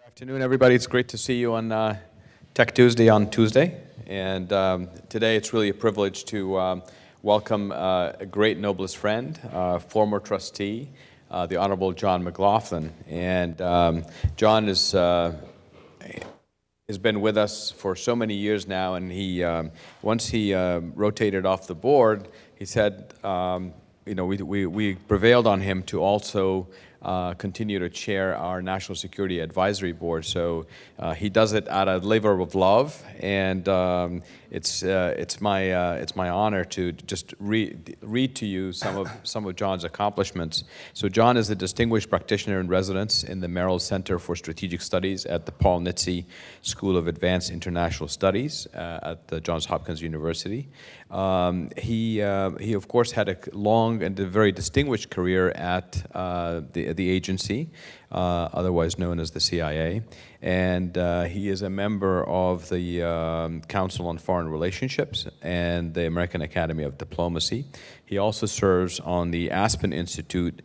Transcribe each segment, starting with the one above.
Afternoon, everybody. It's great to see you on Tech Tuesday on Tuesday. And today it's really a privilege to welcome a great Noblest friend, former trustee, the Honorable John McLaughlin. And John has been with us for so many years now, and he once he rotated off the board, he said, we prevailed on him to also continue to chair our National Security Advisory Board. So he does it out of labor of love, and it's my honor to just read to you some of John's accomplishments. So John is a distinguished practitioner in residence in the Merrill Center for Strategic Studies at the Paul Nitze School of Advanced International Studies at the Johns Hopkins University. He of course had a long and a very distinguished career at the agency, otherwise known as the CIA, and he is a member of the Council on Foreign Relationships and the American Academy of Diplomacy. He also serves on the Aspen Institute's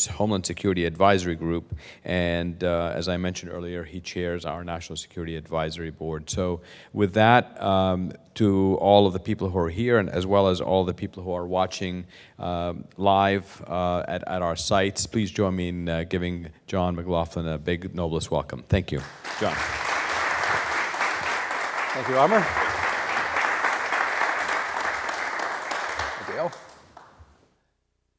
Homeland Security Advisory Group, and as I mentioned earlier, he chairs our National Security Advisory Board. So with that, to all of the people who are here, and as well as all the people who are watching live at our sites, please join me in giving John McLaughlin a big Noblest welcome. Thank you, John. Thank you, Amr. Dale.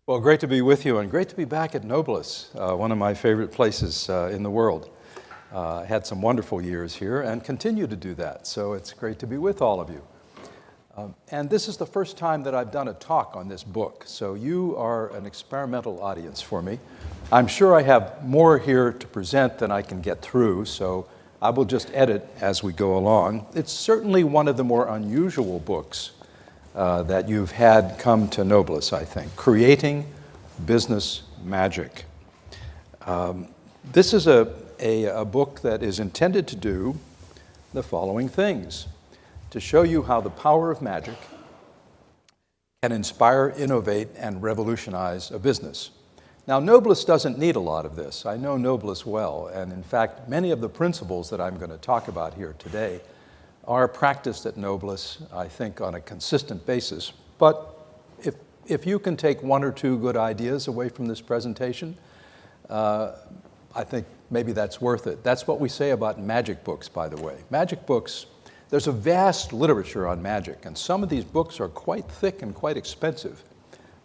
Well, great to be with you, and great to be back at Noblest, one of my favorite places in the world. I had some wonderful years here and continue to do that, so it's great to be with all of you. And this is the first time that I've done a talk on this book, so you are an experimental audience for me. I'm sure I have more here to present than I can get through, so I will just edit as we go along. It's certainly one of the more unusual books that you've had come to Noblest, I think. Creating Business Magic. This is a book that is intended to do the following things: to show you how the power of magic can inspire, innovate, and revolutionize a business. Now, Noblest doesn't need a lot of this. I know Noblest well, and in fact, many of the principles that I'm going to talk about here today are practiced at Noblest, I think, on a consistent basis. But if you can take one or two good ideas away from this presentation, I think maybe that's worth it. That's what we say about magic books, by the way. Magic books, there's a vast literature on magic, and some of these books are quite thick and quite expensive,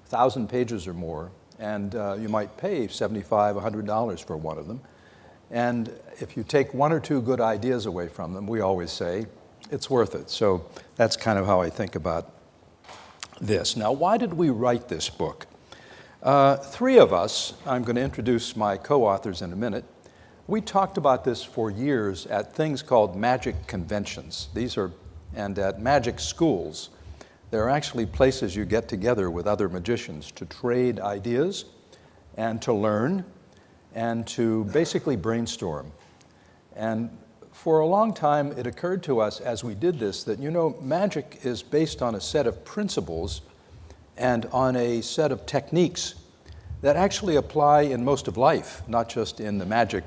1,000 pages or more, and you might pay $75, $100 for one of them. And if you take one or two good ideas away from them, we always say, it's worth it. So that's kind of how I think about this. Now, why did we write this book? Three of us, I'm going to introduce my co-authors in a minute, we talked about this for years at things called magic conventions. And at magic schools. There are actually places you get together with other magicians to trade ideas and to learn and to basically brainstorm. And for a long time, it occurred to us as we did this that, magic is based on a set of principles and on a set of techniques that actually apply in most of life, not just in the magic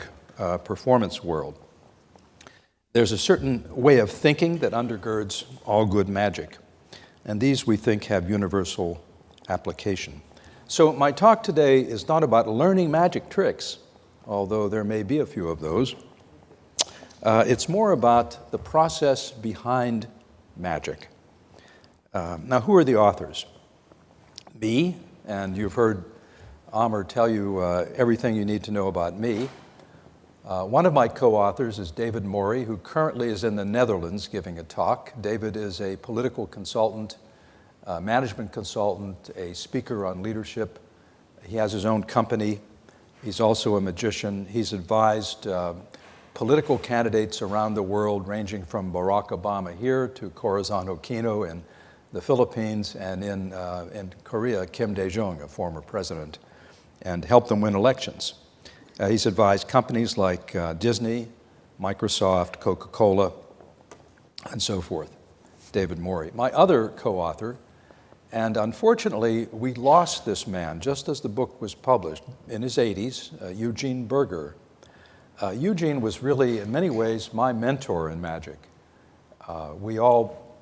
performance world. There's a certain way of thinking that undergirds all good magic, and these we think have universal application. So my talk today is not about learning magic tricks, although there may be a few of those. It's more about the process behind magic. Now, who are the authors? Me, and you've heard Amr tell you everything you need to know about me. One of my co-authors is David Morey, who currently is in the Netherlands giving a talk. David is a political consultant, management consultant, a speaker on leadership. He has his own company. He's also a magician. He's advised political candidates around the world, ranging from Barack Obama here to Corazon Aquino in the Philippines, and in Korea, Kim Dae-jung, a former president, and helped them win elections. He's advised companies like Disney, Microsoft, Coca-Cola, and so forth. David Morey. My other co-author, and unfortunately, we lost this man just as the book was published in his 80s, Eugene Berger. Eugene was really, in many ways, my mentor in magic. We all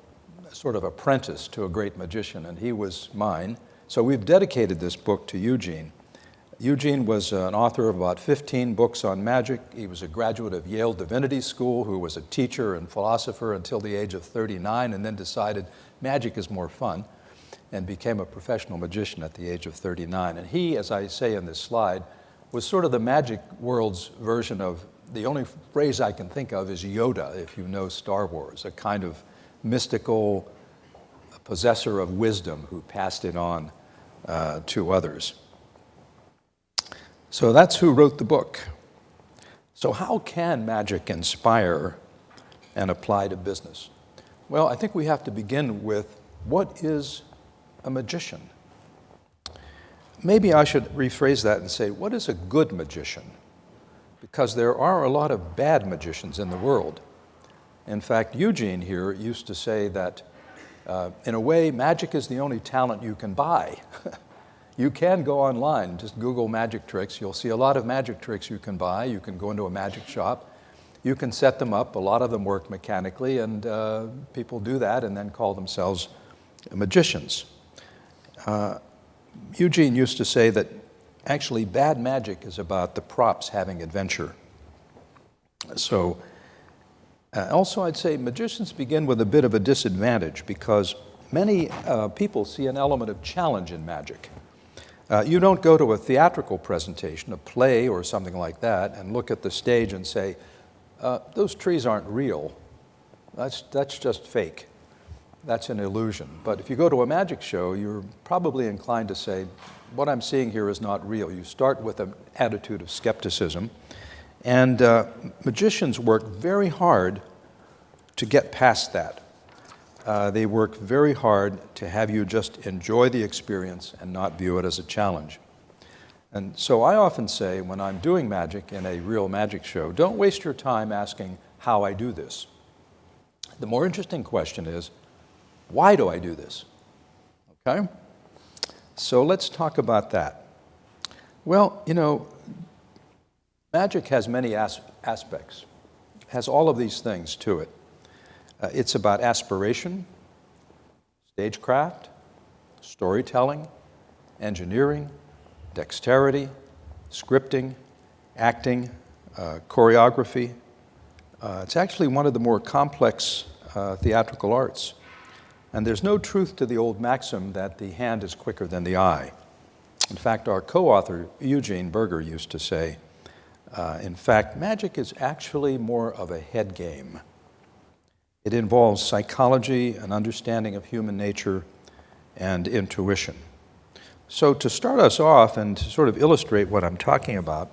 sort of apprenticed to a great magician, and he was mine. So we've dedicated this book to Eugene. Eugene was an author of about 15 books on magic. He was a graduate of Yale Divinity School who was a teacher and philosopher until the age of 39, and then decided magic is more fun, and became a professional magician at the age of 39. And he, as I say in this slide, was sort of the magic world's version of, the only phrase I can think of is Yoda, if you know Star Wars, a kind of mystical possessor of wisdom who passed it on to others. So that's who wrote the book. So how can magic inspire and apply to business? Well, I think we have to begin with, what is a magician? Maybe I should rephrase that and say, what is a good magician? Because there are a lot of bad magicians in the world. In fact, Eugene here used to say that, in a way, magic is the only talent you can buy. You can go online, just Google magic tricks. You'll see a lot of magic tricks you can buy. You can go into a magic shop. You can set them up. A lot of them work mechanically, and people do that and then call themselves magicians. Eugene used to say that actually bad magic is about the props having adventure. So also I'd say magicians begin with a bit of a disadvantage because many people see an element of challenge in magic. You don't go to a theatrical presentation, a play or something like that, and look at the stage and say, those trees aren't real. That's just fake. That's an illusion. But if you go to a magic show, you're probably inclined to say, what I'm seeing here is not real. You start with an attitude of skepticism. And magicians work very hard to get past that. They work very hard to have you just enjoy the experience and not view it as a challenge. And so I often say, when I'm doing magic in a real magic show, don't waste your time asking how I do this. The more interesting question is, why do I do this? Okay? So let's talk about that. Well, you know, magic has many aspects. It has all of these things to it. It's about aspiration, stagecraft, storytelling, engineering, dexterity, scripting, acting, choreography. It's actually one of the more complex theatrical arts. And there's no truth to the old maxim that the hand is quicker than the eye. In fact, our co-author, Eugene Berger, used to say, in fact, magic is actually more of a head game. It involves psychology, an understanding of human nature, and intuition. So to start us off and to sort of illustrate what I'm talking about,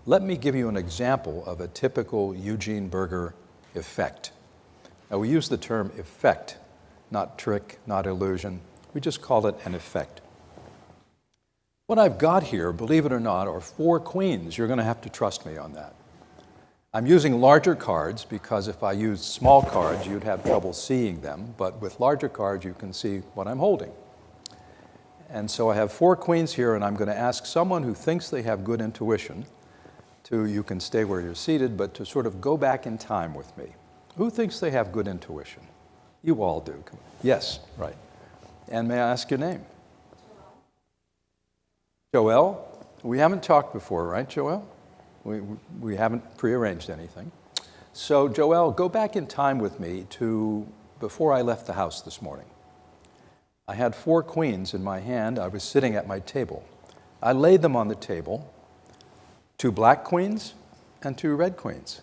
let me give you an example of a typical Eugene Berger effect. Now, we use the term effect, not trick, not illusion. We just call it an effect. What I've got here, believe it or not, are 4 queens. You're going to have to trust me on that. I'm using larger cards because if I used small cards, you'd have trouble seeing them. But with larger cards, you can see what I'm holding. And so I have 4 queens here, and I'm going to ask someone who thinks they have good intuition to, you can stay where you're seated, but to sort of go back in time with me. Who thinks they have good intuition? You all do. Yes, right. And may I ask your name? Joelle. We haven't talked before, right, Joelle? We haven't prearranged anything. So, Joelle, go back in time with me to before I left the house this morning. I had 4 queens in my hand. I was sitting at my table. I laid them on the table, 2 black queens and 2 red queens.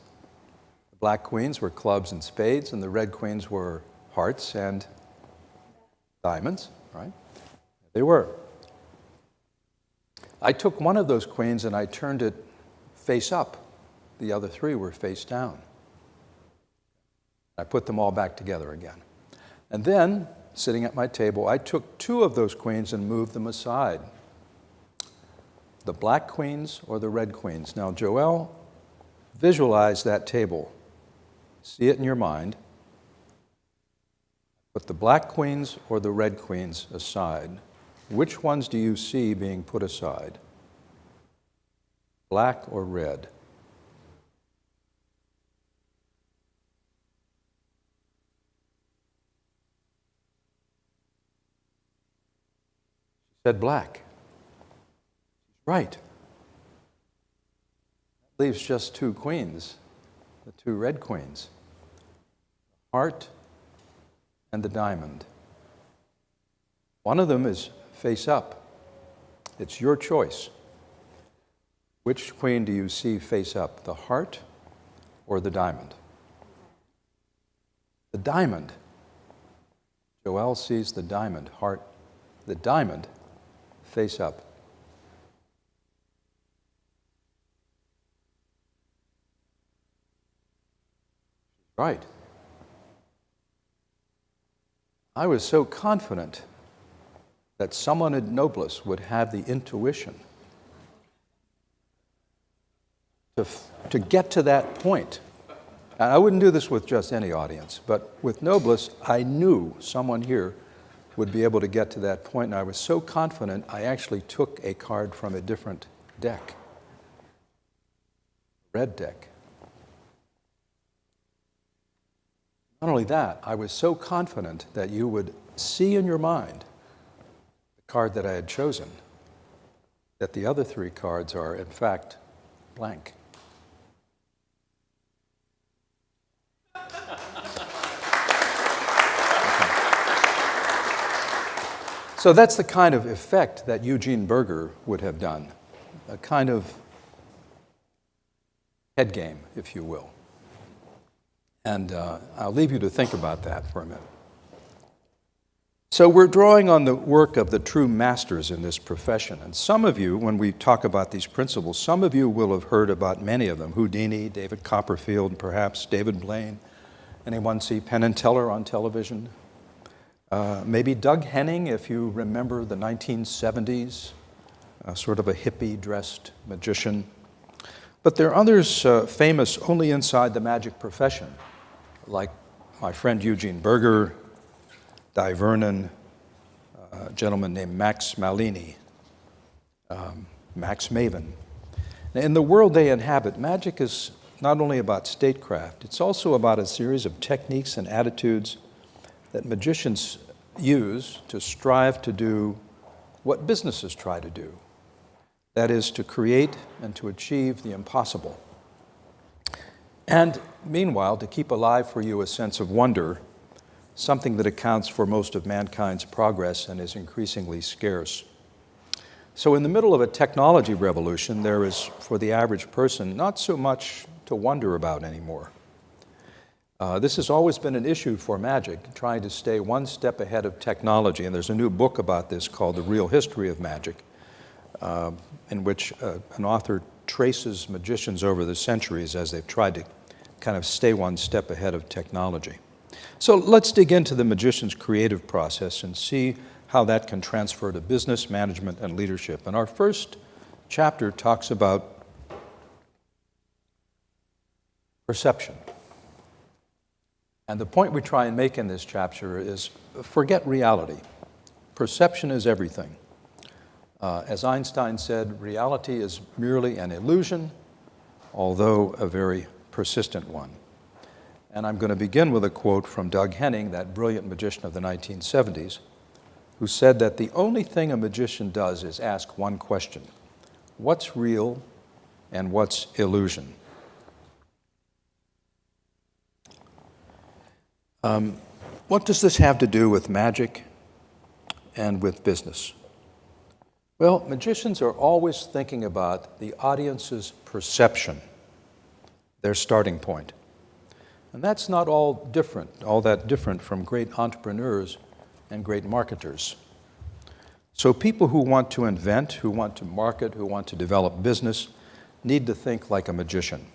The black queens were clubs and spades, and the red queens were hearts and diamonds, right? They were. I took one of those queens and I turned it face up. The other 3 were face down. I put them all back together again. And then, sitting at my table, I took 2 of those queens and moved them aside. The black queens or the red queens. Now, Joelle, visualize that table. See it in your mind. Put the black queens or the red queens aside. Which ones do you see being put aside? Black or red? said black. Right. Leaves just two queens, the two red queens, the heart and the diamond. One of them is face up. It's your choice. Which queen do you see face up, the heart or the diamond? The diamond. Joelle sees the diamond, heart, the diamond face up. Right. I was so confident that someone at Noblest would have the intuition to get to that point. And I wouldn't do this with just any audience, but with Noblest, I knew someone here would be able to get to that point, and I was so confident I actually took a card from a different deck, red deck. Not only that, I was so confident that you would see in your mind the card that I had chosen, that the other three cards are, in fact, blank. So that's the kind of effect that Eugene Berger would have done, a kind of head game, if you will. And I'll leave you to think about that for a minute. So we're drawing on the work of the true masters in this profession. And some of you, when we talk about these principles, some of you will have heard about many of them. Houdini, David Copperfield, perhaps David Blaine. Anyone see Penn and Teller on television? Maybe Doug Henning, if you remember the 1970s, sort of a hippie-dressed magician. But there are others famous only inside the magic profession, like my friend Eugene Berger, Di Vernon, a gentleman named Max Malini, Max Maven. In the world they inhabit, magic is not only about statecraft, it's also about a series of techniques and attitudes that magicians use to strive to do what businesses try to do. That is, to create and to achieve the impossible. And meanwhile, to keep alive for you a sense of wonder, something that accounts for most of mankind's progress and is increasingly scarce. So in the middle of a technology revolution, there is, for the average person, not so much to wonder about anymore. This has always been an issue for magic, trying to stay one step ahead of technology. And there's a new book about this called The Real History of Magic, in which an author traces magicians over the centuries as they've tried to kind of stay one step ahead of technology. So let's dig into the magician's creative process and see how that can transfer to business, management, and leadership. And our first chapter talks about perception. And the point we try and make in this chapter is forget reality. Perception is everything. As Einstein said, reality is merely an illusion, although a very persistent one. And I'm going to begin with a quote from Doug Henning, that brilliant magician of the 1970s, who said that the only thing a magician does is ask one question: what's real and what's illusion? What does this have to do with magic and with business? Well, magicians are always thinking about the audience's perception, their starting point. And that's not all that different from great entrepreneurs and great marketers. So people who want to invent, who want to market, who want to develop business, need to think like a magician.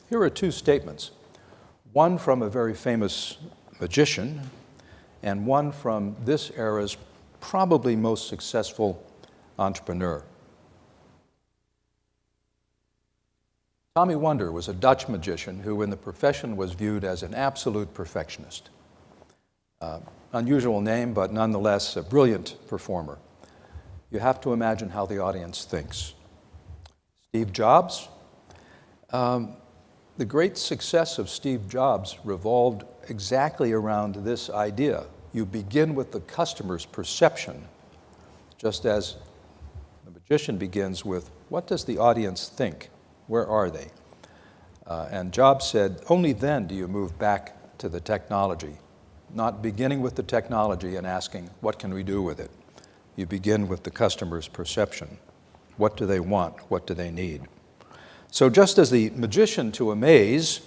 Here are two statements, one from a very famous magician and one from this era's probably most successful entrepreneur. Tommy Wonder was a Dutch magician who in the profession was viewed as an absolute perfectionist. Unusual name, but nonetheless a brilliant performer. You have to imagine how the audience thinks. Steve Jobs. The great success of Steve Jobs revolved exactly around this idea. You begin with the customer's perception, just as the magician begins with, what does the audience think? Where are they? And Jobs said, only then do you move back to the technology, not beginning with the technology and asking, what can we do with it? You begin with the customer's perception. What do they want? What do they need? So just as the magician to amaze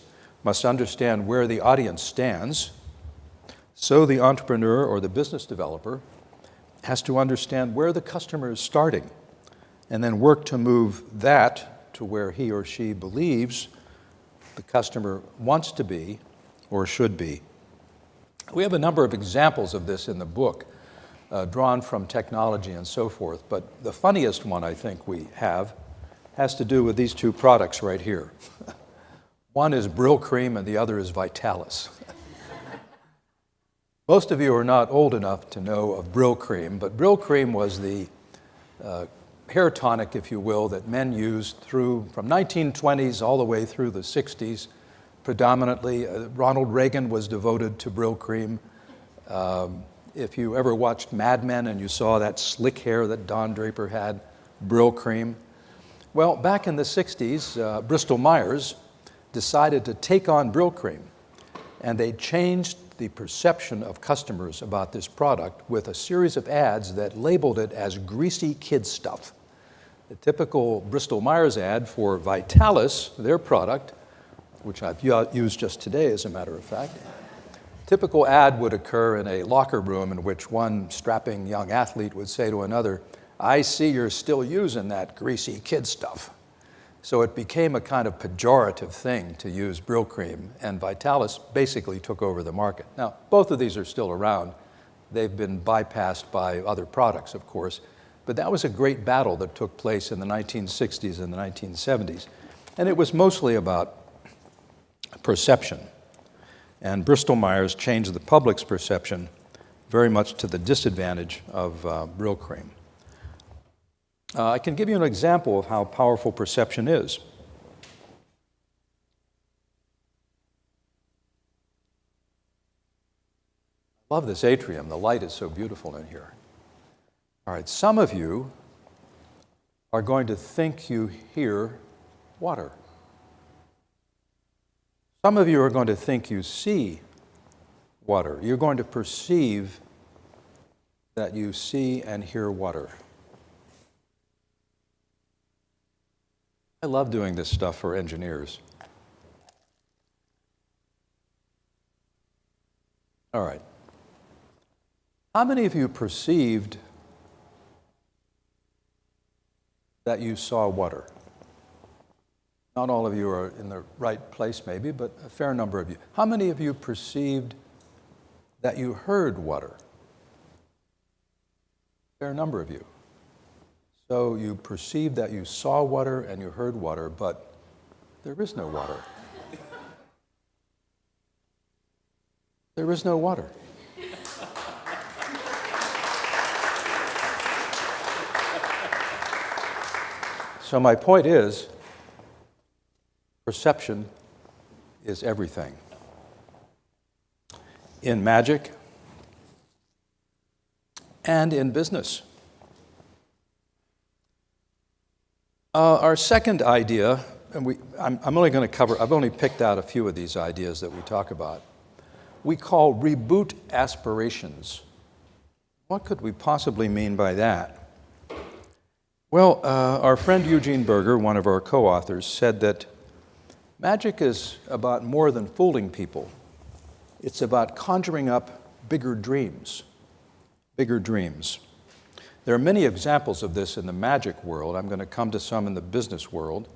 must understand where the audience stands, so the entrepreneur or the business developer has to understand where the customer is starting and then work to move that to where he or she believes the customer wants to be or should be. We have a number of examples of this in the book, drawn from technology and so forth, but the funniest one I think we have has to do with these two products right here. One is Brill Cream and the other is Vitalis. Most of you are not old enough to know of Brill Cream, but Brill Cream was the hair tonic, if you will, that men used through from 1920s all the way through the 60s. Predominantly, Ronald Reagan was devoted to Brill Cream. If you ever watched Mad Men and you saw that slick hair that Don Draper had, Brill Cream. Well, back in the 60s, Bristol-Myers decided to take on Brill Cream, and they changed the perception of customers about this product with a series of ads that labeled it as greasy kid stuff. The typical Bristol-Myers ad for Vitalis, their product, which I've used just today as a matter of fact, typical ad would occur in a locker room in which one strapping young athlete would say to another, I see you're still using that greasy kid stuff. So it became a kind of pejorative thing to use Brill Cream, and Vitalis basically took over the market. Now, both of these are still around. They've been bypassed by other products, of course, but that was a great battle that took place in the 1960s and the 1970s, and it was mostly about perception. And Bristol-Myers changed the public's perception very much to the disadvantage of Brill Cream. I can give you an example of how powerful perception is. I love this atrium. The light is so beautiful in here. All right, some of you are going to think you hear water. Some of you are going to think you see water. You're going to perceive that you see and hear water. I love doing this stuff for engineers. All right. How many of you perceived that you saw water? Not all of you are in the right place maybe, but a fair number of you. How many of you perceived that you heard water? A fair number of you. So you perceived that you saw water and you heard water, but there is no water. There is no water. So my point is, perception is everything. In magic and in business. Our second idea, and I'm only going to cover, I've only picked out a few of these ideas that we talk about. We call Reboot Aspirations. What could we possibly mean by that? Well, our friend Eugene Berger, one of our co-authors, said that magic is about more than fooling people. It's about conjuring up bigger dreams. Bigger dreams. There are many examples of this in the magic world. I'm going to come to some in the business world.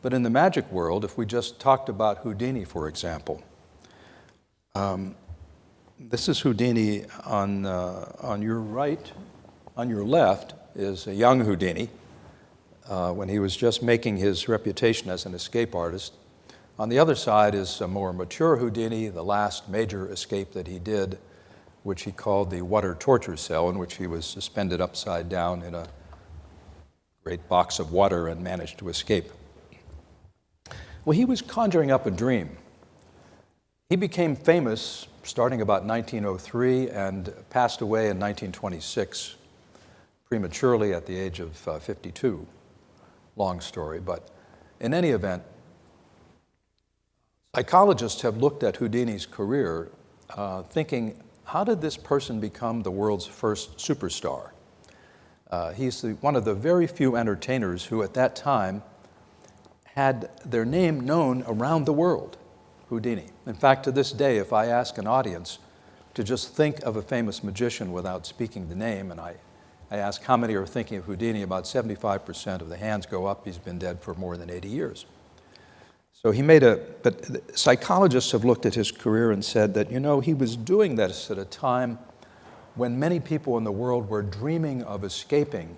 But in the magic world, if we just talked about Houdini, for example, this is Houdini on your right. On your left is a young Houdini when he was just making his reputation as an escape artist. On the other side is a more mature Houdini, the last major escape that he did, which he called the water torture cell, in which he was suspended upside down in a great box of water and managed to escape. Well, he was conjuring up a dream. He became famous starting about 1903 and passed away in 1926 prematurely at the age of 52. Long story, but in any event, psychologists have looked at Houdini's career thinking, how did this person become the world's first superstar? He's one of the very few entertainers who at that time had their name known around the world, Houdini. In fact, to this day, if I ask an audience to just think of a famous magician without speaking the name, and I ask how many are thinking of Houdini, about 75% of the hands go up. He's been dead for more than 80 years. So but psychologists have looked at his career and said that, he was doing this at a time when many people in the world were dreaming of escaping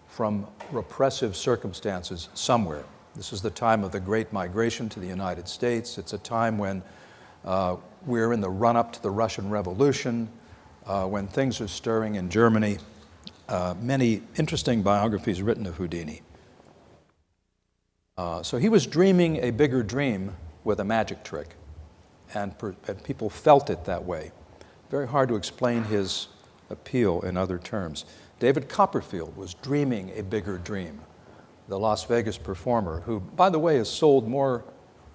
from repressive circumstances somewhere. This is the time of the Great Migration to the United States. It's a time when we're in the run-up to the Russian Revolution, when things are stirring in Germany. Many interesting biographies written of Houdini. So he was dreaming a bigger dream with a magic trick, and people felt it that way. Very hard to explain his appeal in other terms. David Copperfield was dreaming a bigger dream, the Las Vegas performer, who, by the way, has sold more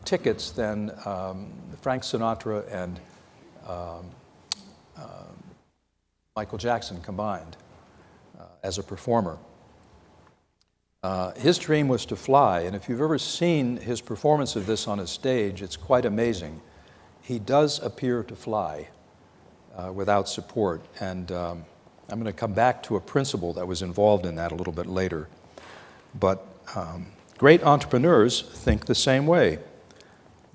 tickets than Frank Sinatra and Michael Jackson combined as a performer. His dream was to fly, and if you've ever seen his performance of this on a stage, it's quite amazing. He does appear to fly without support, and I'm going to come back to a principle that was involved in that a little bit later. But great entrepreneurs think the same way.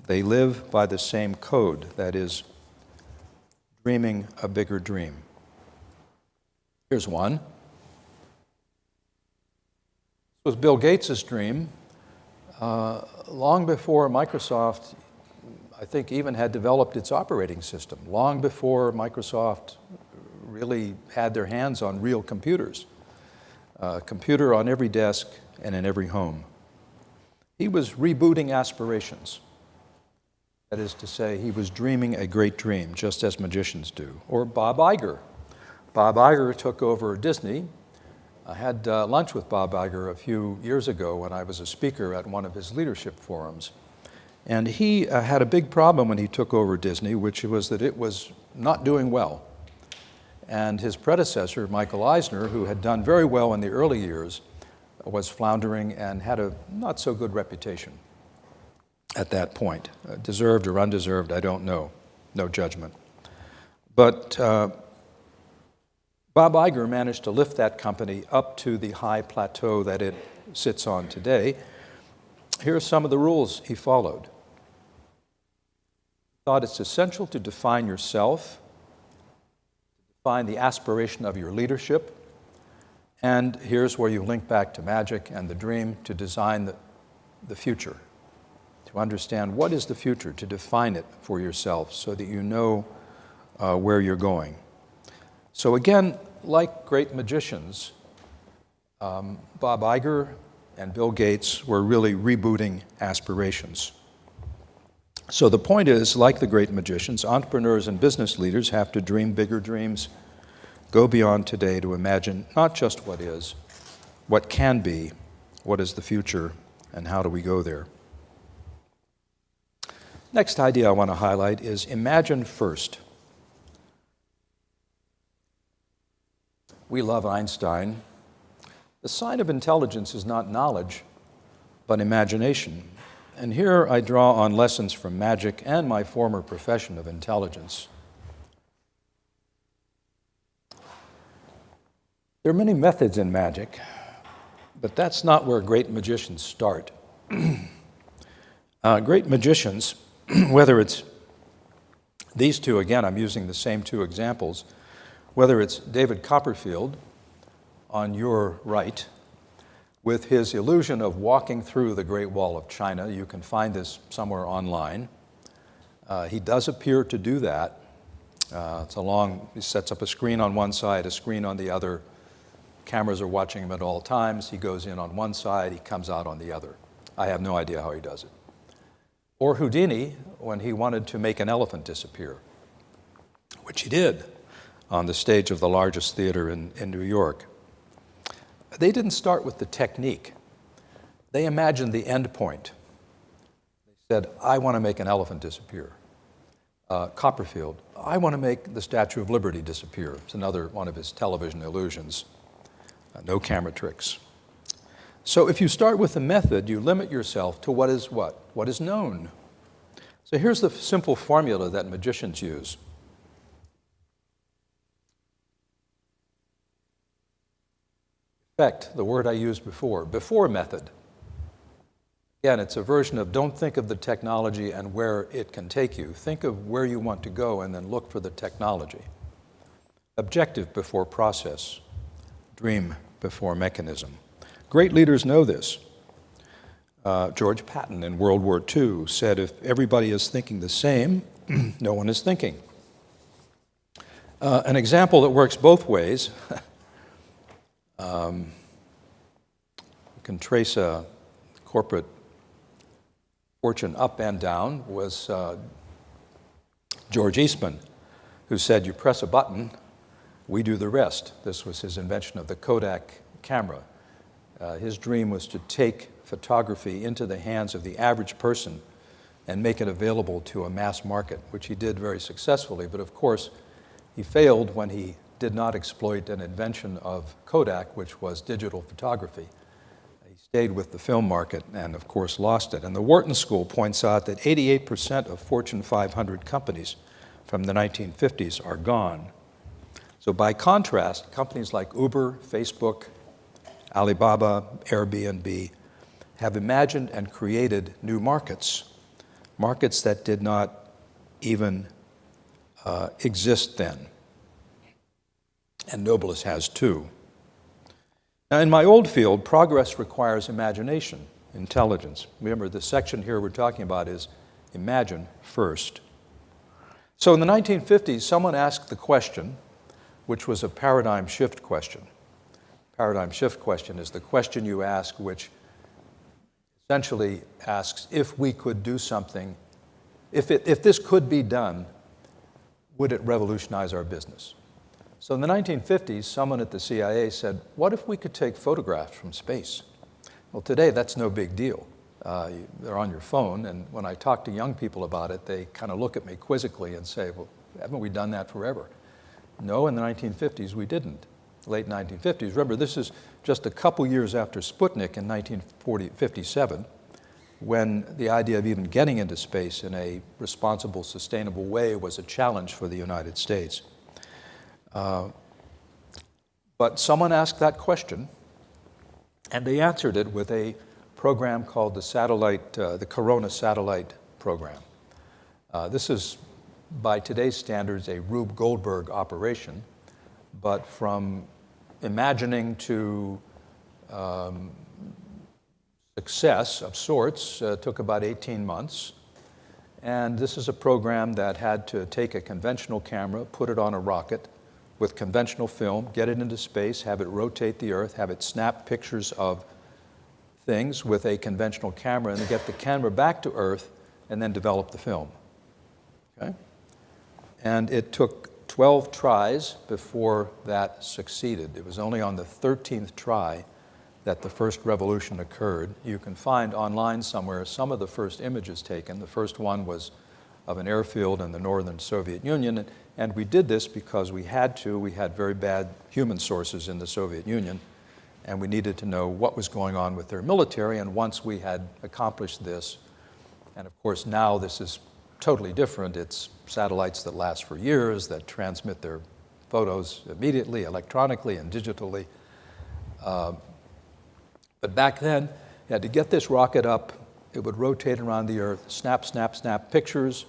They live by the same code, that is, dreaming a bigger dream. Here's one. It was Bill Gates' dream. Long before Microsoft, I think, even had developed its operating system, long before Microsoft really had their hands on real computers. A computer on every desk and in every home. He was rebooting aspirations. That is to say, he was dreaming a great dream, just as magicians do. Or Bob Iger. Bob Iger took over Disney. I had lunch with Bob Iger a few years ago when I was a speaker at one of his leadership forums. And he had a big problem when he took over Disney, which was that it was not doing well. And his predecessor, Michael Eisner, who had done very well in the early years, was floundering and had a not so good reputation at that point. Deserved or undeserved, I don't know. No judgment. But Bob Iger managed to lift that company up to the high plateau that it sits on today. Here are some of the rules he followed. He thought it's essential to define yourself, define the aspiration of your leadership, and here's where you link back to magic and the dream, to design the future, to understand what is the future, to define it for yourself so that you know where you're going. So again, like great magicians, Bob Iger and Bill Gates were really rebooting aspirations. So the point is, like the great magicians, entrepreneurs and business leaders have to dream bigger dreams, go beyond today to imagine not just what is, what can be, what is the future, and how do we go there. Next idea I want to highlight is imagine first. We love Einstein. The sign of intelligence is not knowledge, but imagination. And here I draw on lessons from magic and my former profession of intelligence. There are many methods in magic, but that's not where great magicians start. Great magicians, whether it's these two, again, I'm using the same two examples, whether it's David Copperfield on your right, with his illusion of walking through the Great Wall of China. You can find this somewhere online. He does appear to do that. He sets up a screen on one side, a screen on the other. Cameras are watching him at all times. He goes in on one side, he comes out on the other. I have no idea how he does it. Or Houdini, when he wanted to make an elephant disappear, which he did on the stage of the largest theater in New York. they didn't start with the technique. They imagined the end point. They said, I want to make an elephant disappear. Copperfield, I want to make the Statue of Liberty disappear. It's another one of his television illusions. No camera tricks. So if you start with the method, you limit yourself to what is what? What is known. So here's the simple formula that magicians use. Effect, the word I used before method. Again, it's a version of don't think of the technology and where it can take you. Think of where you want to go and then look for the technology. Objective before process. Dream before mechanism. Great leaders know this. George Patton in World War II said, if everybody is thinking the same, no one is thinking. An example that works both ways, you can trace a corporate fortune up and down, was George Eastman, who said, you press a button, we do the rest. This was his invention of the Kodak camera. His dream was to take photography into the hands of the average person and make it available to a mass market, which he did very successfully. But of course, he failed when he did not exploit an invention of Kodak, which was digital photography. He stayed with the film market and, of course, lost it. And the Wharton School points out that 88% of Fortune 500 companies from the 1950s are gone. So by contrast, companies like Uber, Facebook, Alibaba, Airbnb have imagined and created new markets, markets that did not even exist then. And Nobles has too. Now, in my old field, progress requires imagination, intelligence. Remember, the section here we're talking about is imagine first. So in the 1950s, someone asked the question, which was a paradigm shift question. Paradigm shift question is the question you ask which essentially asks if we could do something, if this could be done, would it revolutionize our business? So in the 1950s, someone at the CIA said, what if we could take photographs from space? Well, today that's no big deal. They're on your phone, and when I talk to young people about it, they kind of look at me quizzically and say, well, haven't we done that forever? No, in the 1950s we didn't. Late 1950s. Remember, this is just a couple years after Sputnik in 1957, when the idea of even getting into space in a responsible, sustainable way was a challenge for the United States. But someone asked that question, and they answered it with a program called the Corona Satellite Program. This is, by today's standards, a Rube Goldberg operation, but from imagining to success of sorts took about 18 months. And this is a program that had to take a conventional camera, put it on a rocket with conventional film, get it into space, have it rotate the Earth, have it snap pictures of things with a conventional camera, and then get the camera back to Earth, and then develop the film. Okay? And it took 12 tries before that succeeded. It was only on the 13th try that the first revolution occurred. You can find online somewhere some of the first images taken. The first one was of an airfield in the northern Soviet Union, and we did this because we had to. We had very bad human sources in the Soviet Union, and we needed to know what was going on with their military, and once we had accomplished this, and of course now this is totally different. It's satellites that last for years, that transmit their photos immediately, electronically and digitally. But back then, you had to get this rocket up. It would rotate around the Earth, snap, snap, snap pictures.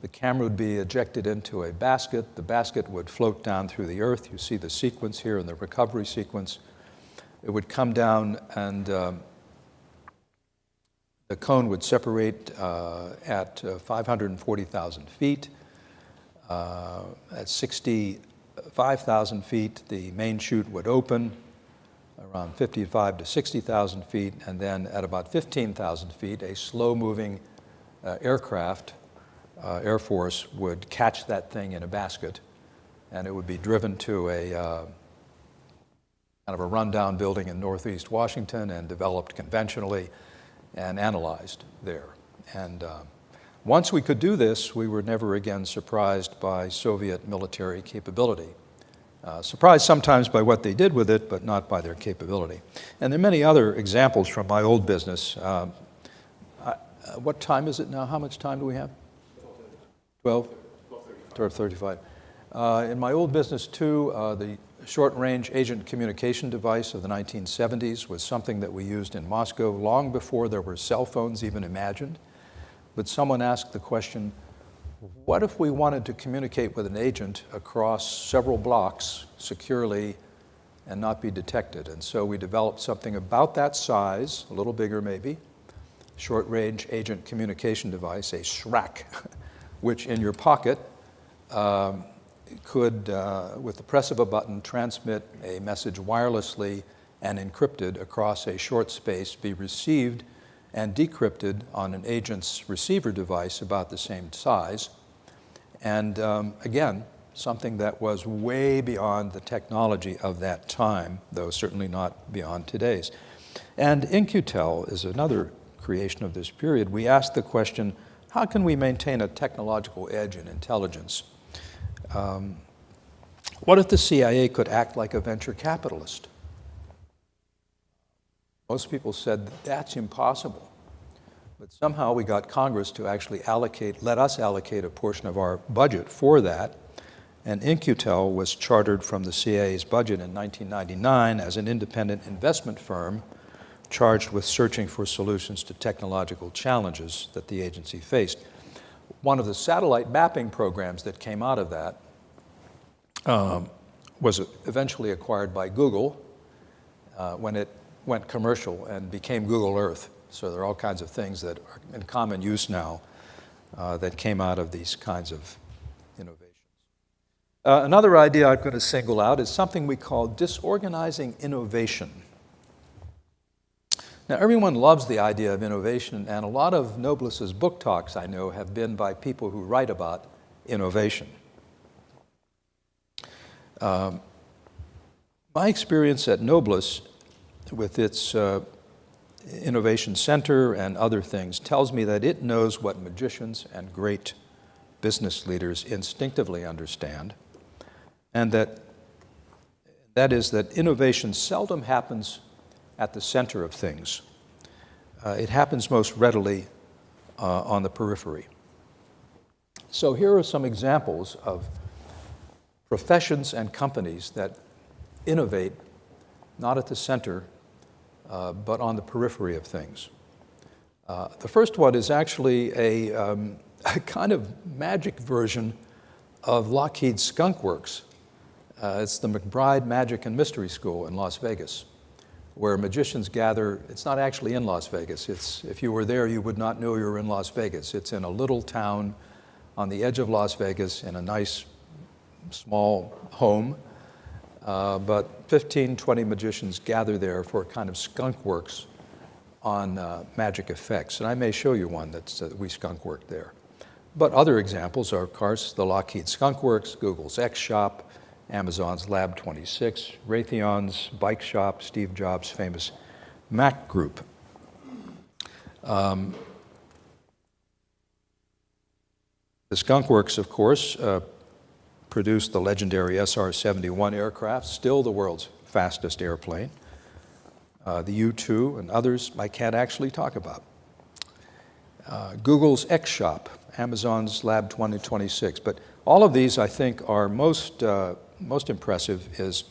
The camera would be ejected into a basket. The basket would float down through the Earth. You see the sequence here in the recovery sequence. It would come down, and the cone would separate at 540,000 feet. At 65,000 feet, the main chute would open, around 55 to 60,000 feet, and then at about 15,000 feet, a slow-moving aircraft, Air Force, would catch that thing in a basket, and it would be driven to kind of a rundown building in Northeast Washington and developed conventionally and analyzed there. And once we could do this, we were never again surprised by Soviet military capability. Surprised sometimes by what they did with it, but not by their capability. And there are many other examples from my old business. What time is it now? How much time do we have? 12? 12:35. In my old business, too, the short-range agent communication device of the 1970s was something that we used in Moscow long before there were cell phones even imagined. But someone asked the question, what if we wanted to communicate with an agent across several blocks securely and not be detected? And so we developed something about that size, a little bigger maybe, short-range agent communication device, a SRAC, which in your pocket could, with the press of a button, transmit a message wirelessly and encrypted across a short space, be received and decrypted on an agent's receiver device about the same size. And again, something that was way beyond the technology of that time, though certainly not beyond today's. And In-Q-Tel is another creation of this period. We asked the question, how can we maintain a technological edge in intelligence? What if the CIA could act like a venture capitalist? Most people said that's impossible. But somehow we got Congress to actually let us allocate a portion of our budget for that. And In-Q-Tel was chartered from the CIA's budget in 1999 as an independent investment firm charged with searching for solutions to technological challenges that the agency faced. One of the satellite mapping programs that came out of that was eventually acquired by Google when it went commercial and became Google Earth. So there are all kinds of things that are in common use now that came out of these kinds of innovations. Another idea I'm going to single out is something we call disorganizing innovation. Now, everyone loves the idea of innovation, and a lot of Nobles's book talks, I know, have been by people who write about innovation. My experience at Nobles, with its Innovation Center and other things, tells me that it knows what magicians and great business leaders instinctively understand, and that is that innovation seldom happens at the center of things. It happens most readily on the periphery. So here are some examples of professions and companies that innovate not at the center, but on the periphery of things. The first one is actually a kind of magic version of Lockheed's Skunk Works. It's the McBride Magic and Mystery School in Las Vegas, where magicians gather. It's not actually in Las Vegas. If you were there, you would not know you were in Las Vegas. It's in a little town on the edge of Las Vegas in a nice, small home. But 15, 20 magicians gather there for a kind of skunk works on magic effects. And I may show you one that we skunk worked there. But other examples are, of course, the Lockheed Skunk Works, Google's X Shop, Amazon's Lab 26, Raytheon's Bike Shop, Steve Jobs' famous Mac Group. The Skunk Works, of course, produced the legendary SR-71 aircraft, still the world's fastest airplane. The U-2 and others I can't actually talk about. Google's X Shop, Amazon's Lab 2026. But all of these, I think, are most impressive is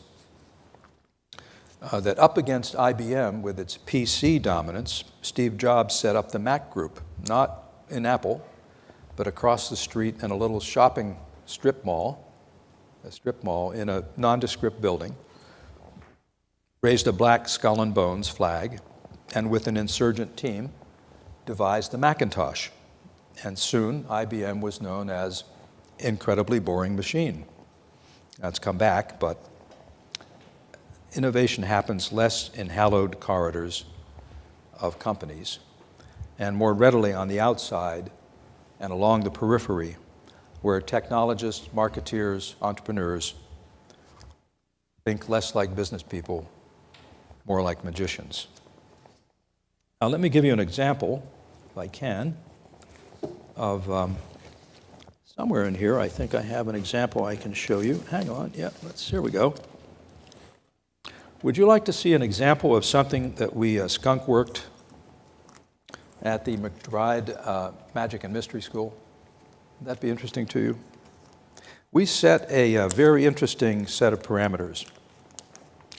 that up against IBM with its PC dominance, Steve Jobs set up the Mac Group, not in Apple, but across the street in a little strip mall in a nondescript building, raised a black skull and bones flag, and with an insurgent team, devised the Macintosh. And soon, IBM was known as incredibly boring machine. That's come back, but innovation happens less in hallowed corridors of companies and more readily on the outside and along the periphery, where technologists, marketeers, entrepreneurs think less like business people more like magicians. Now, let me give you an example, if I can, of somewhere in here. I think I have an example I can show you. Hang on. Yeah, here we go. Would you like to see an example of something that we skunk worked at the McBride Magic and Mystery School? Would that be interesting to you? We set a very interesting set of parameters.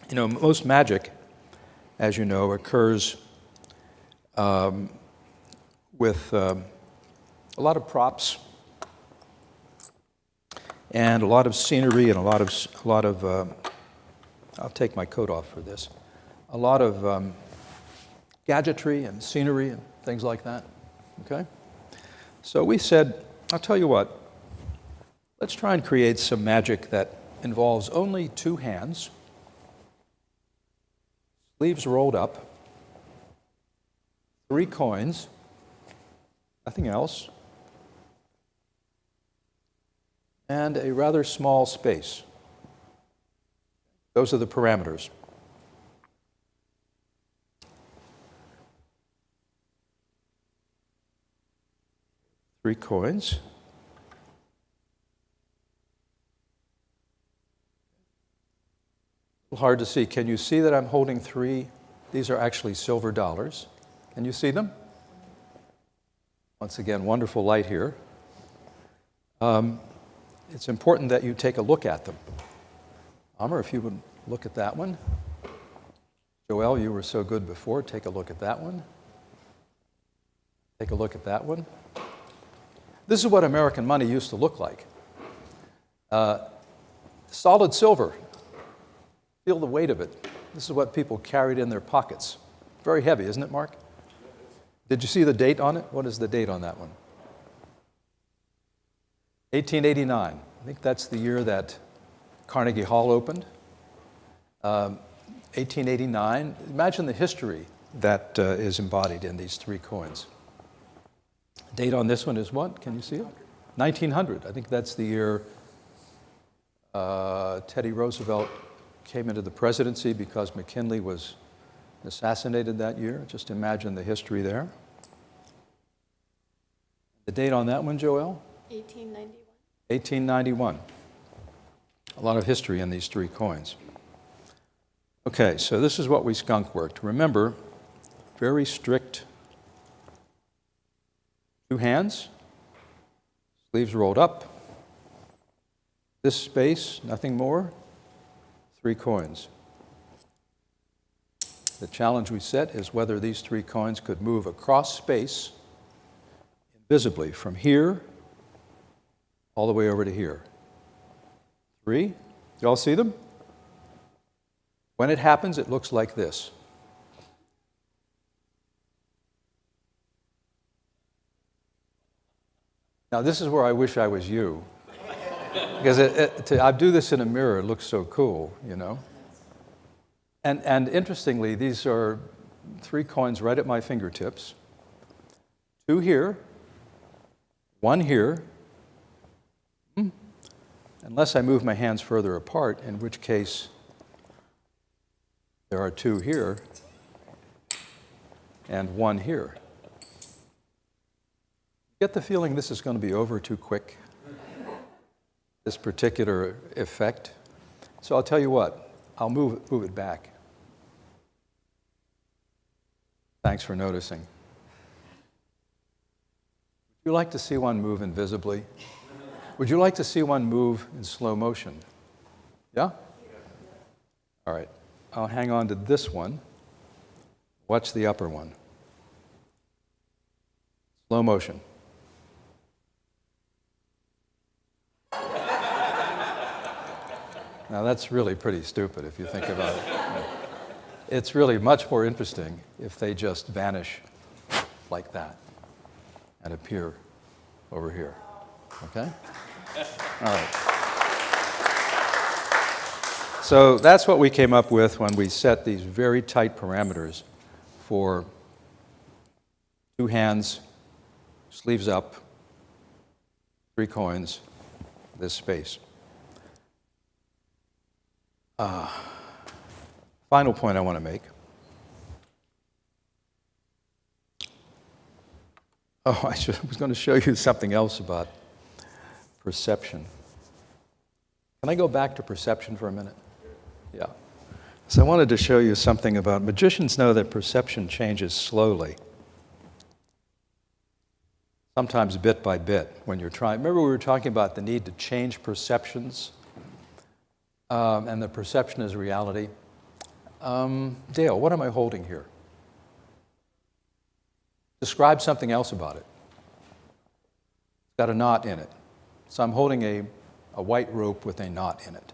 You know, most magic, as you know, occurs with a lot of props and a lot of scenery and a lot of I'll take my coat off for this. A lot of gadgetry and scenery and things like that, okay? So we said, I'll tell you what, let's try and create some magic that involves only two hands, sleeves rolled up, 3 coins, nothing else, and a rather small space. Those are the parameters. Three coins. A little hard to see. Can you see that I'm holding 3? These are actually silver dollars. Can you see them? Once again, wonderful light here. It's important that you take a look at them. Amr, if you would look at that one. Joel, you were so good before. Take a look at that one. Take a look at that one. This is what American money used to look like. Solid silver. Feel the weight of it. This is what people carried in their pockets. Very heavy, isn't it, Mark? Did you see the date on it? What is the date on that one? 1889. I think that's the year that Carnegie Hall opened. 1889. Imagine the history that is embodied in these 3 coins. Date on this one is what? Can you see it? 1900. I think that's the year Teddy Roosevelt came into the presidency because McKinley was assassinated that year. Just imagine the history there. The date on that one, Joelle? 1891. 1891. A lot of history in these 3 coins. Okay, so this is what we skunk worked. Remember, very strict 2 hands, sleeves rolled up, this space, nothing more, 3 coins. The challenge we set is whether these 3 coins could move across space invisibly from here all the way over to here. 3. You all see them? When it happens, it looks like this. Now, this is where I wish I was you. Because I do this in a mirror, it looks so cool, you know. And interestingly, these are 3 coins right at my fingertips. 2 here, 1 here, unless I move my hands further apart, in which case there are 2 here and 1 here. Get the feeling this is going to be over too quick, this particular effect. So I'll tell you what, I'll move it back. Thanks for noticing. Would you like to see one move invisibly? Would you like to see one move in slow motion? Yeah? All right. I'll hang on to this one. Watch the upper one. Slow motion. Now that's really pretty stupid if you think about it. It's really much more interesting if they just vanish like that and appear over here. Okay? All right. So that's what we came up with when we set these very tight parameters for 2 hands, sleeves up, 3 coins, this space. Final point I want to make Oh, was going to show you something else about perception. Can I go back to perception for a minute? Yeah. So I wanted to show you something about magicians know that perception changes slowly. Sometimes bit by bit when you're trying. Remember we were talking about the need to change perceptions and the perception is reality. Dale, what am I holding here? Describe something else about it. It's got a knot in it. So I'm holding a white rope with a knot in it.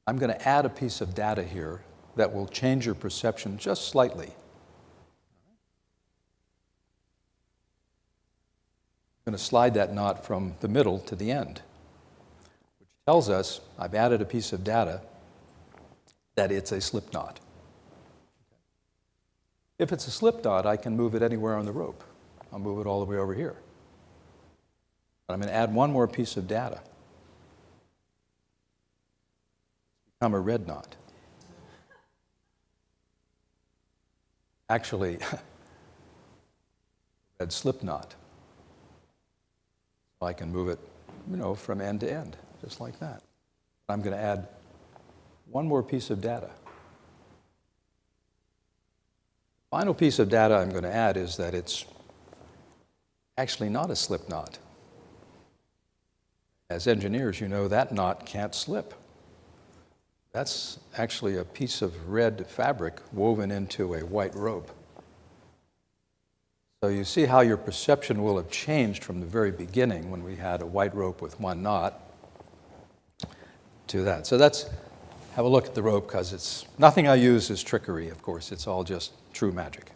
I'm going to add a piece of data here that will change your perception just slightly. I'm going to slide that knot from the middle to the end, which tells us I've added a piece of data that it's a slip knot. If it's a slip knot, I can move it anywhere on the rope. I'll move it all the way over here. But I'm going to add one more piece of data. Become a red knot. Actually, red slip knot. I can move it, from end to end, just like that. I'm going to add one more piece of data. Final piece of data I'm going to add is that it's actually not a slip knot. As engineers, you know that knot can't slip. That's actually a piece of red fabric woven into a white rope. So you see how your perception will have changed from the very beginning when we had a white rope with one knot to that. So let's have a look at the rope because it's nothing I use is trickery, of course. It's all just true magic.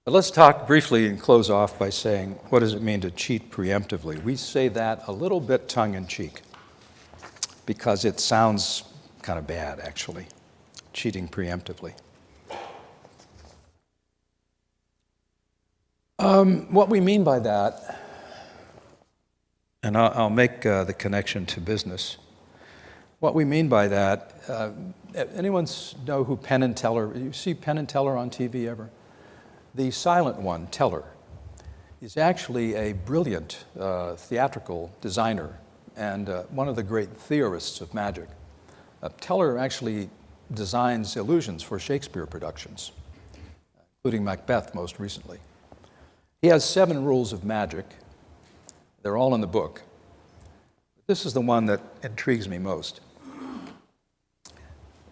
But let's talk briefly and close off by saying, what does it mean to cheat preemptively? We say that a little bit tongue-in-cheek because it sounds kind of bad, actually, cheating preemptively. What we mean by that, and I'll make the connection to business. What we mean by that, anyone know who Penn and Teller, you see Penn and Teller on TV ever? The silent one, Teller, is actually a brilliant theatrical designer and one of the great theorists of magic. Teller actually designs illusions for Shakespeare productions, including Macbeth most recently. He has 7 rules of magic. They're all in the book. This is the one that intrigues me most.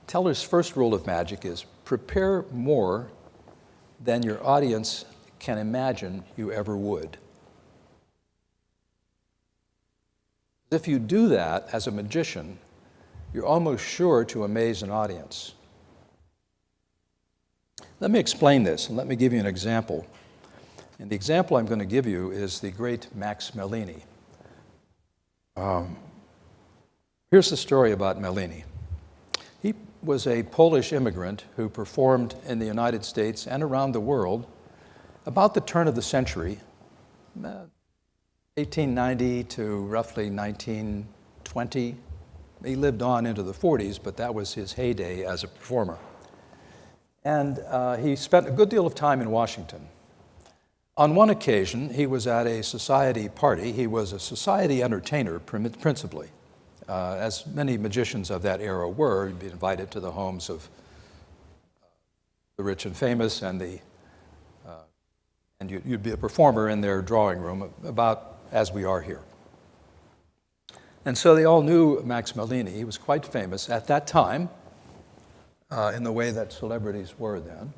Teller's first rule of magic is prepare more than your audience can imagine you ever would. If you do that as a magician, you're almost sure to amaze an audience. Let me explain this, and let me give you an example. And the example I'm going to give you is the great Max Mellini. Here's the story about Mellini. He was a Polish immigrant who performed in the United States and around the world about the turn of the century, 1890 to roughly 1920. He lived on into the 40s, but that was his heyday as a performer. And he spent a good deal of time in Washington. On one occasion, he was at a society party. He was a society entertainer, principally. As many magicians of that era were, you'd be invited to the homes of the rich and famous, and you'd be a performer in their drawing room, about as we are here. And so they all knew Max Mellini. He was quite famous at that time, in the way that celebrities were then.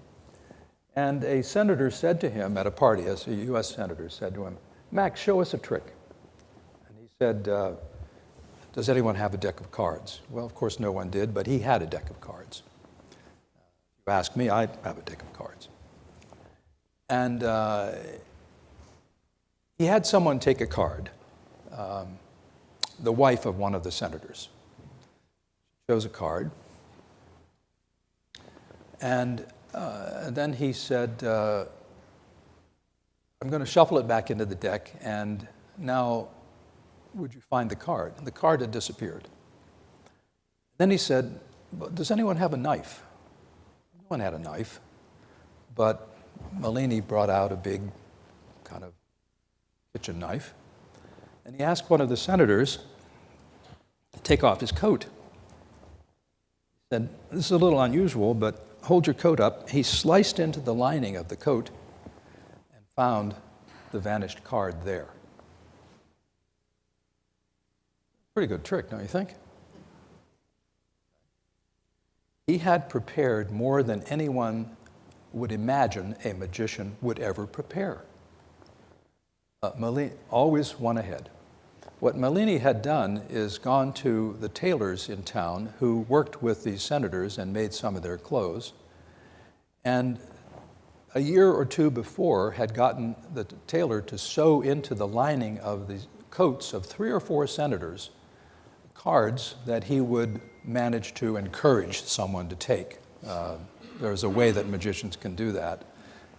And a senator said to him at a party, as a U.S. senator said to him, "Max, show us a trick." And he said, "Does anyone have a deck of cards?" Well, of course, no one did, but he had a deck of cards. If you ask me, I have a deck of cards. And he had someone take a card, the wife of one of the senators. She chose a card. And then he said, "I'm going to shuffle it back into the deck, and now would you find the card?" And the card had disappeared. Then he said, "Does anyone have a knife?" No one had a knife, but Mellini brought out a big kind of kitchen knife, and he asked one of the senators to take off his coat. He said, "This is a little unusual, but hold your coat up." He sliced into the lining of the coat and found the vanished card there. Pretty good trick, don't you think? He had prepared more than anyone would imagine a magician would ever prepare. Mellini always one ahead. What Mellini had done is gone to the tailors in town who worked with these senators and made some of their clothes, and a year or two before had gotten the tailor to sew into the lining of the coats of 3 or 4 senators cards that he would manage to encourage someone to take. There's a way that magicians can do that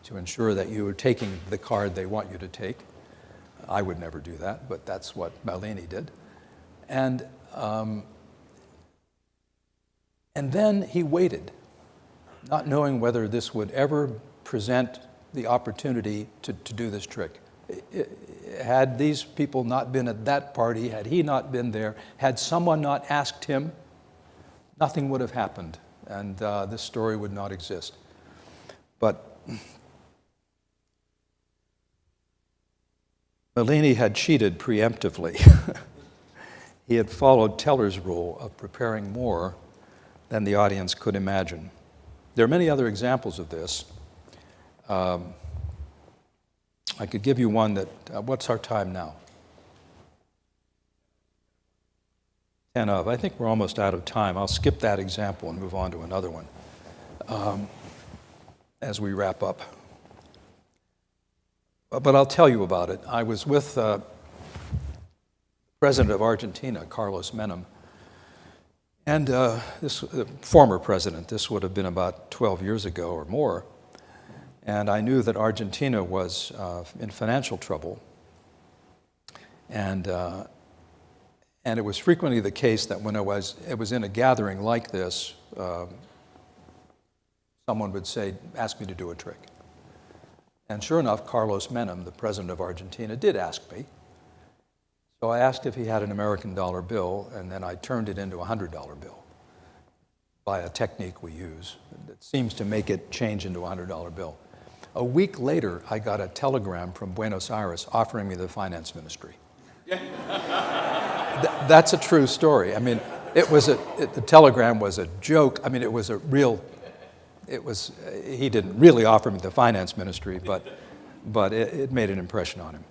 to ensure that you are taking the card they want you to take. I would never do that, but that's what Mellini did. And then he waited, not knowing whether this would ever present the opportunity to do this trick. Had these people not been at that party, had he not been there, had someone not asked him, nothing would have happened, and this story would not exist. But Mellini had cheated preemptively. He had followed Teller's rule of preparing more than the audience could imagine. There are many other examples of this. I could give you one that, what's our time now? 10 of. I think we're almost out of time. I'll skip that example and move on to another one as we wrap up. But I'll tell you about it. I was with the president of Argentina, Carlos Menem, and this former president. This would have been about 12 years ago or more. And I knew that Argentina was in financial trouble. And it was frequently the case that when it was in a gathering like this, someone would say, "Ask me to do a trick." And sure enough, Carlos Menem, the president of Argentina, did ask me. So I asked if he had an American dollar bill, and then I turned it into a $100 bill by a technique we use that seems to make it change into a $100 bill. A week later, I got a telegram from Buenos Aires offering me the finance ministry. That's a true story. I mean, the telegram was a joke. I mean, he didn't really offer me the finance ministry, but it made an impression on him.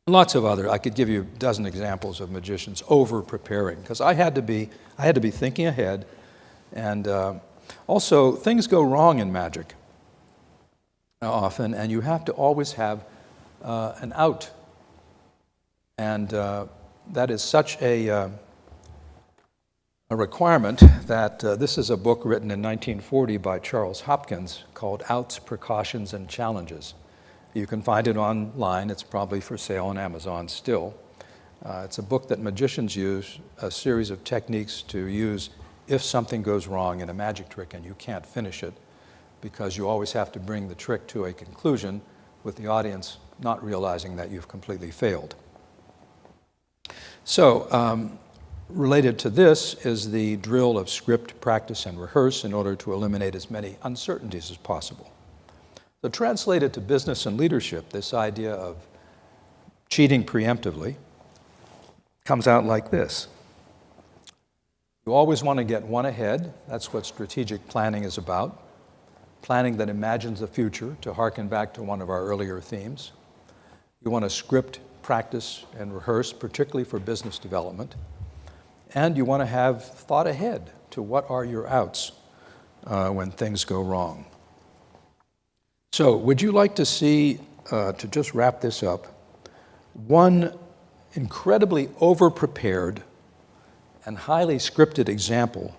Lots of other, I could give you a dozen examples of magicians over-preparing, because I had to be thinking ahead, and also things go wrong in magic often, and you have to always have an out, and that is such a requirement that this is a book written in 1940 by Charles Hopkins called Outs, Precautions, and Challenges. You can find it online. It's probably for sale on Amazon still. It's a book that magicians use, a series of techniques to use if something goes wrong in a magic trick and you can't finish it, because you always have to bring the trick to a conclusion with the audience not realizing that you've completely failed. So, related to this is the drill of script, practice, and rehearse in order to eliminate as many uncertainties as possible. So translated to business and leadership, this idea of cheating preemptively comes out like this. You always want to get one ahead. That's what strategic planning is about. Planning that imagines the future, to harken back to one of our earlier themes. You want to script, practice, and rehearse, particularly for business development. And you want to have thought ahead to what are your outs when things go wrong. So would you like to see, to just wrap this up, one incredibly over-prepared and highly scripted example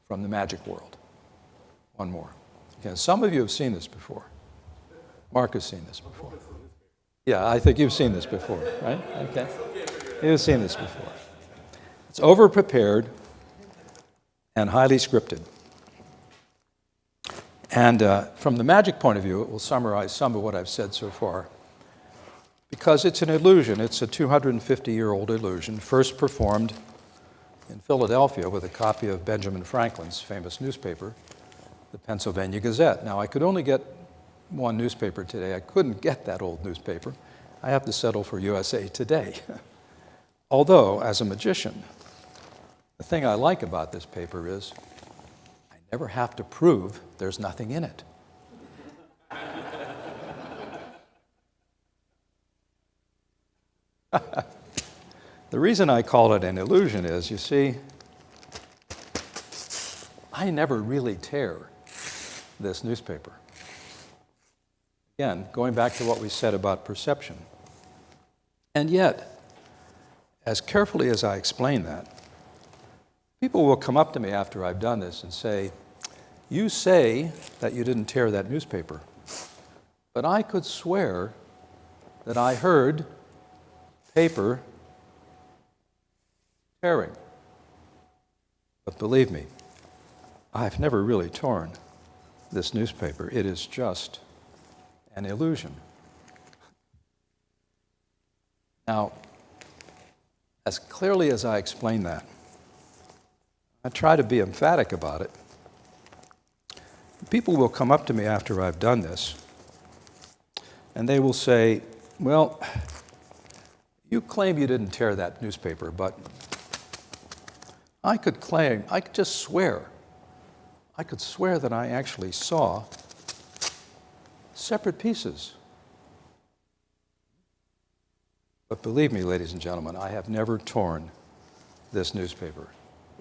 from the magic world? One more. Okay, some of you have seen this before. Mark has seen this before. Yeah, I think you've seen this before, right? Okay. You've seen this before. It's over-prepared and highly scripted. And from the magic point of view, it will summarize some of what I've said so far. Because it's an illusion. It's a 250-year-old illusion, first performed in Philadelphia with a copy of Benjamin Franklin's famous newspaper, the Pennsylvania Gazette. Now, I could only get one newspaper today. I couldn't get that old newspaper. I have to settle for USA Today. Although, as a magician, the thing I like about this paper is I never have to prove there's nothing in it. The reason I call it an illusion is, you see, I never really tear this newspaper. Again, going back to what we said about perception. And yet, as carefully as I explain that, people will come up to me after I've done this and say, you say that you didn't tear that newspaper, but I could swear that I heard paper tearing. But believe me, I've never really torn this newspaper. It is just an illusion. Now, as clearly as I explain that, I try to be emphatic about it. People will come up to me after I've done this, and they will say, well, you claim you didn't tear that newspaper, but I could just swear, I could swear that I actually saw separate pieces. But believe me, ladies and gentlemen, I have never torn this newspaper.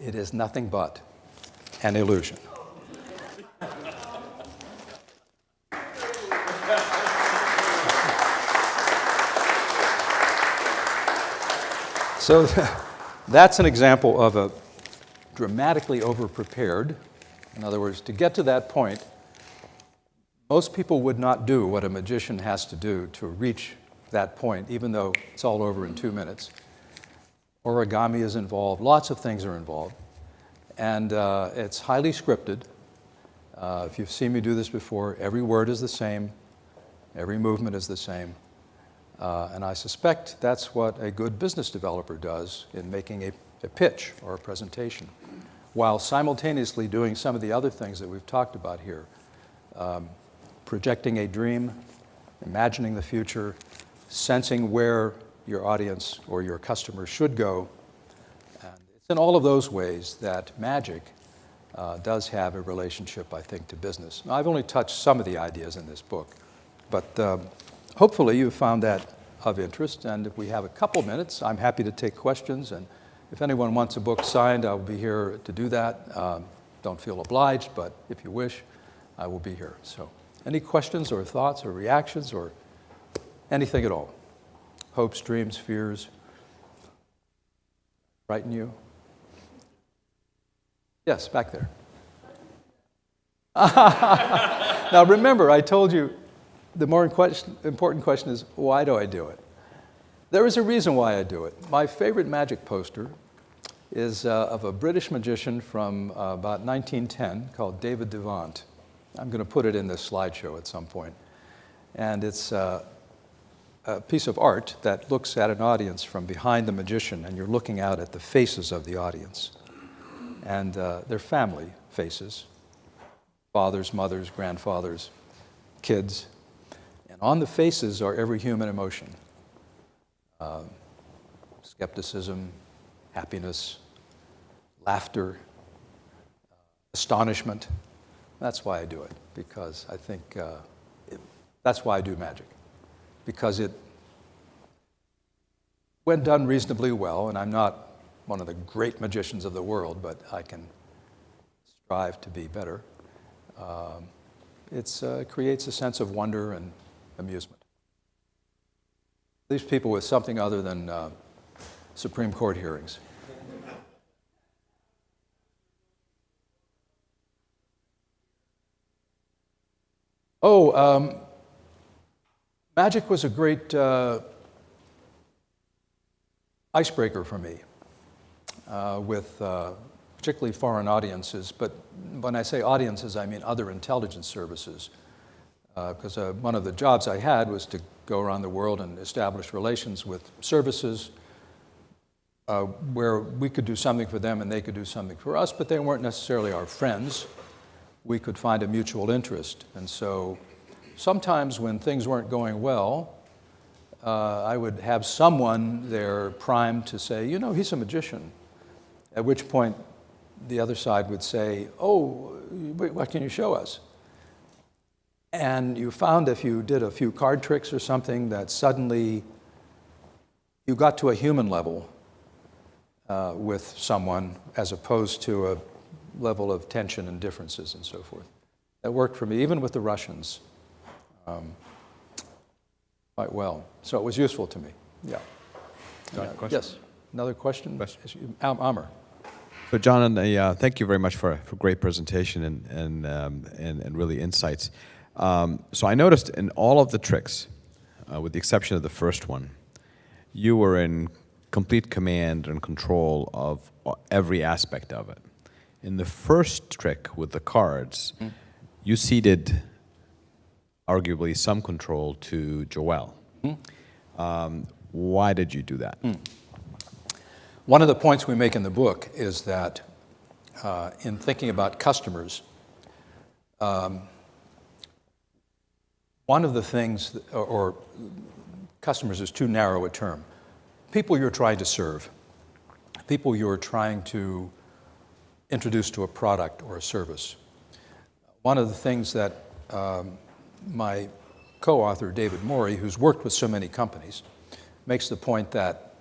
It is nothing but an illusion. So that's an example of a dramatically over-prepared. In other words, to get to that point, most people would not do what a magician has to do to reach that point, even though it's all over in 2 minutes. Origami is involved. Lots of things are involved. And it's highly scripted. If you've seen me do this before, every word is the same. Every movement is the same. And I suspect that's what a good business developer does in making a pitch or a presentation, while simultaneously doing some of the other things that we've talked about here. Projecting a dream, imagining the future, sensing where your audience or your customer should go. And it's in all of those ways that magic does have a relationship, I think, to business. Now, I've only touched some of the ideas in this book, but hopefully you've found that of interest. And if we have a couple minutes, I'm happy to take questions. And if anyone wants a book signed, I'll be here to do that. Don't feel obliged, but if you wish, I will be here. So any questions or thoughts or reactions or anything at all? Hopes, dreams, fears? Frighten you? Yes, back there. Now remember, I told you the more important question is, why do I do it? There is a reason why I do it. My favorite magic poster is of a British magician from about 1910 called David Devant. I'm going to put it in this slideshow at some point. And it's a piece of art that looks at an audience from behind the magician, and you're looking out at the faces of the audience. And they're family faces, fathers, mothers, grandfathers, kids. And on the faces are every human emotion. Skepticism, happiness, laughter, astonishment. That's why I do it, because I think that's why I do magic. Because it, when done reasonably well, and I'm not one of the great magicians of the world, but I can strive to be better, it creates a sense of wonder and amusement. Leaves people with something other than Supreme Court hearings. Magic was a great icebreaker for me with particularly foreign audiences. But when I say audiences, I mean other intelligence services. Because one of the jobs I had was to go around the world and establish relations with services where we could do something for them and they could do something for us, but they weren't necessarily our friends. We could find a mutual interest. And so sometimes when things weren't going well, I would have someone there primed to say, you know, he's a magician. At which point the other side would say, oh, wait, what can you show us? And you found if you did a few card tricks or something that suddenly you got to a human level with someone as opposed to a level of tension and differences and so forth. That worked for me, even with the Russians, quite well. So it was useful to me, yeah. Yes, another question? Amr. So John, thank you very much for a great presentation and really insights. So I noticed in all of the tricks, with the exception of the first one, you were in complete command and control of every aspect of it. In the first trick with the cards, you ceded arguably some control to Joelle. Why did you do that? One of the points we make in the book is that in thinking about customers, one of the things, or customers is too narrow a term, people you're trying to serve, people you're trying to introduce to a product or a service. One of the things that my co-author, David Morey, who's worked with so many companies, makes the point that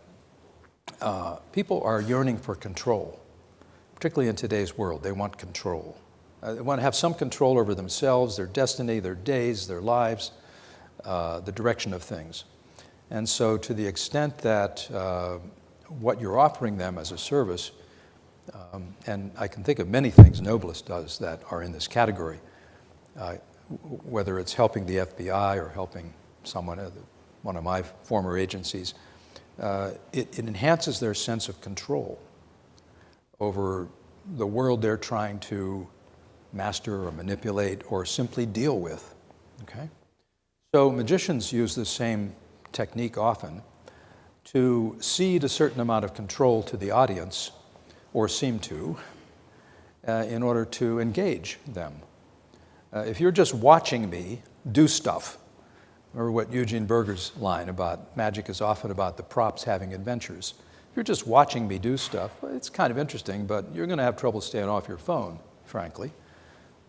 people are yearning for control, particularly in today's world. They want control. They want to have some control over themselves, their destiny, their days, their lives, the direction of things. And so to the extent that what you're offering them as a service, and I can think of many things Noblest does that are in this category, whether it's helping the FBI or helping someone, one of my former agencies, it enhances their sense of control over the world they're trying to master or manipulate or simply deal with, okay? So magicians use the same technique often to cede a certain amount of control to the audience, or seem to, in order to engage them. If you're just watching me do stuff, remember what Eugene Berger's line about magic is often about the props having adventures. If you're just watching me do stuff, well, it's kind of interesting, but you're going to have trouble staying off your phone, frankly.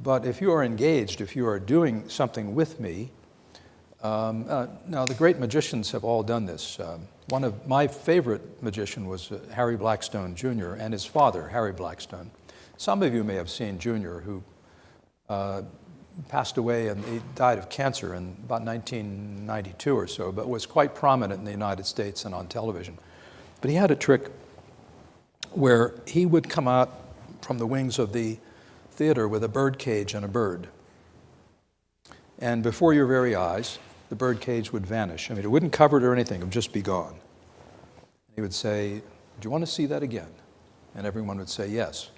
But if you are engaged, if you are doing something with me, now the great magicians have all done this. One of my favorite magician was Harry Blackstone Jr. and his father, Harry Blackstone. Some of you may have seen Jr., who passed away and he died of cancer in about 1992 or so, but was quite prominent in the United States and on television. But he had a trick where he would come out from the wings of the theater with a bird cage and a bird. And before your very eyes, the bird cage would vanish. I mean, it wouldn't cover it or anything, it would just be gone. He would say, do you want to see that again? And everyone would say, yes.